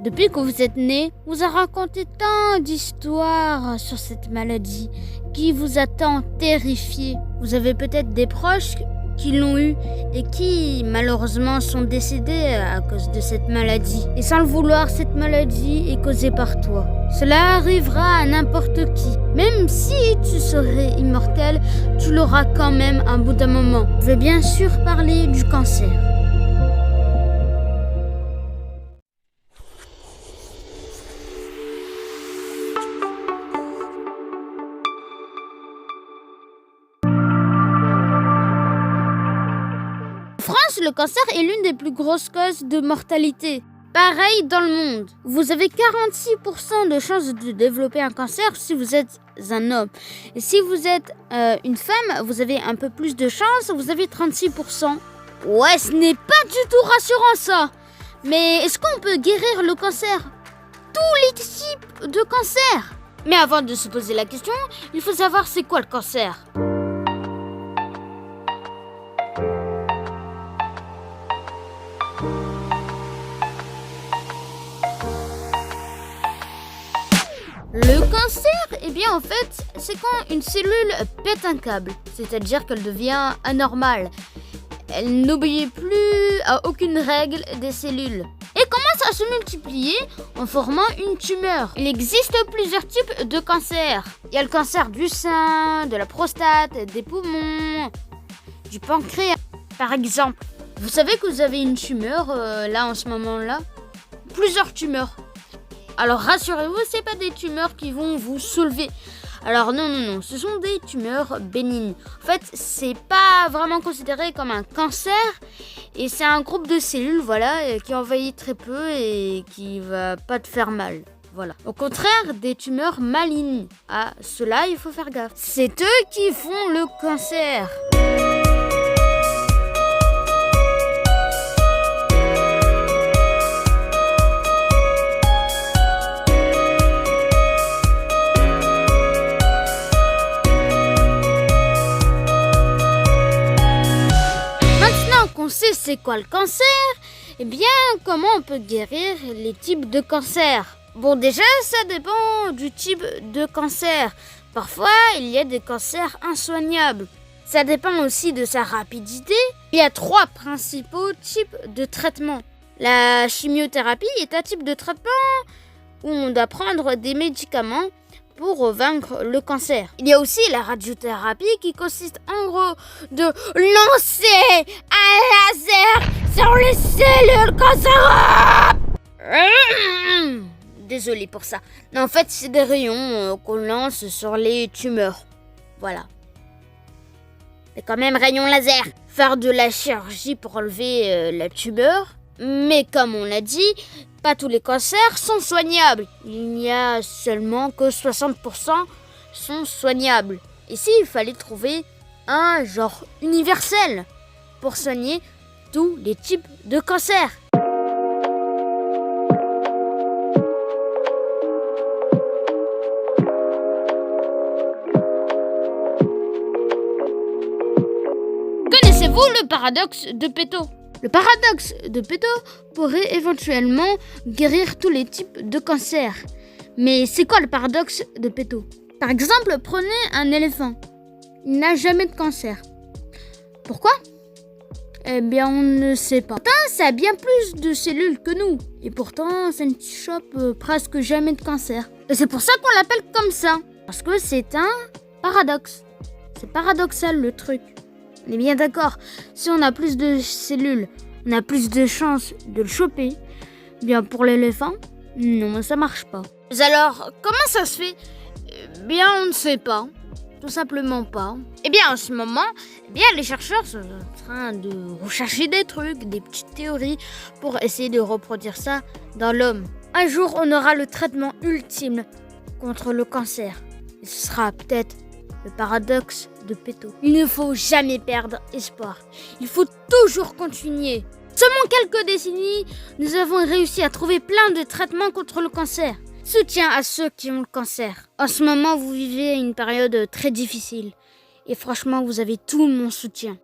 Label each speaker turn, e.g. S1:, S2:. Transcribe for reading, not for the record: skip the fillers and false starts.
S1: Depuis que vous êtes né, on vous a raconté tant d'histoires sur cette maladie qui vous a tant terrifié. Vous avez peut-être des proches qui l'ont eu et qui malheureusement sont décédés à cause de cette maladie. Et sans le vouloir, cette maladie est causée par toi. Cela arrivera à n'importe qui. Même si tu serais immortel, tu l'auras quand même un bout d'un moment. Je vais bien sûr parler du cancer. En France, le cancer est l'une des plus grosses causes de mortalité. Pareil dans le monde. Vous avez 46% de chances de développer un cancer si vous êtes un homme. Et si vous êtes une femme, vous avez un peu plus de chances, vous avez 36%. Ouais, ce n'est pas du tout rassurant ça. Mais est-ce qu'on peut guérir le cancer? Tous les types de cancer. Mais avant de se poser la question, il faut savoir c'est quoi le cancer. Le cancer, eh bien en fait, c'est quand une cellule pète un câble, c'est-à-dire qu'elle devient anormale. Elle n'obéit plus à aucune règle des cellules et commence à se multiplier en formant une tumeur. Il existe plusieurs types de cancers. Il y a le cancer du sein, de la prostate, des poumons, du pancréas, par exemple. Vous savez que vous avez une tumeur là en ce moment-là? Plusieurs tumeurs. Alors rassurez-vous, c'est pas des tumeurs qui vont vous soulever. Alors non, ce sont des tumeurs bénignes. En fait, c'est pas vraiment considéré comme un cancer et c'est un groupe de cellules, voilà, qui envahit très peu et qui va pas te faire mal. Voilà. Au contraire des tumeurs malignes. À cela, il faut faire gaffe. C'est eux qui font le cancer. On sait c'est quoi le cancer, eh bien comment on peut guérir les types de cancer? Bon, déjà ça dépend du type de cancer. Parfois il y a des cancers insoignables. Ça dépend aussi de sa rapidité. Il y a 3 principaux types de traitements. La chimiothérapie est un type de traitement où on doit prendre des médicaments pour vaincre le cancer. Il y a aussi la radiothérapie qui consiste en gros de lancer un laser sur les cellules cancéreuses. Désolé pour ça. Mais en fait, c'est des rayons qu'on lance sur les tumeurs. Voilà. C'est quand même rayon laser. Faire de la chirurgie pour enlever la tumeur. Mais comme on l'a dit, pas tous les cancers sont soignables. Il n'y a seulement que 60% sont soignables. Ici, il fallait trouver un genre universel pour soigner tous les types de cancers. Connaissez-vous le paradoxe de Pareto? Le paradoxe de Pareto pourrait éventuellement guérir tous les types de cancers. Mais c'est quoi le paradoxe de Pareto? Par exemple, prenez un éléphant. Il n'a jamais de cancer. Pourquoi? Eh bien, on ne sait pas. Pourtant, ça a bien plus de cellules que nous. Et pourtant, ça ne chope presque jamais de cancer. Et c'est pour ça qu'on l'appelle comme ça. Parce que c'est un paradoxe. C'est paradoxal le truc. On est bien d'accord, si on a plus de cellules, on a plus de chances de le choper. Bien pour l'éléphant, non, ça marche pas. Alors, comment ça se fait? Bien, on ne sait pas. Tout simplement pas. Eh bien, en ce moment, les chercheurs sont en train de rechercher des trucs, des petites théories pour essayer de reproduire ça dans l'homme. Un jour, on aura le traitement ultime contre le cancer. Et ce sera peut-être le paradoxe de Pareto. Il ne faut jamais perdre espoir. Il faut toujours continuer. Seulement quelques décennies, nous avons réussi à trouver plein de traitements contre le cancer. Soutien à ceux qui ont le cancer. En ce moment, vous vivez une période très difficile. Et franchement, vous avez tout mon soutien.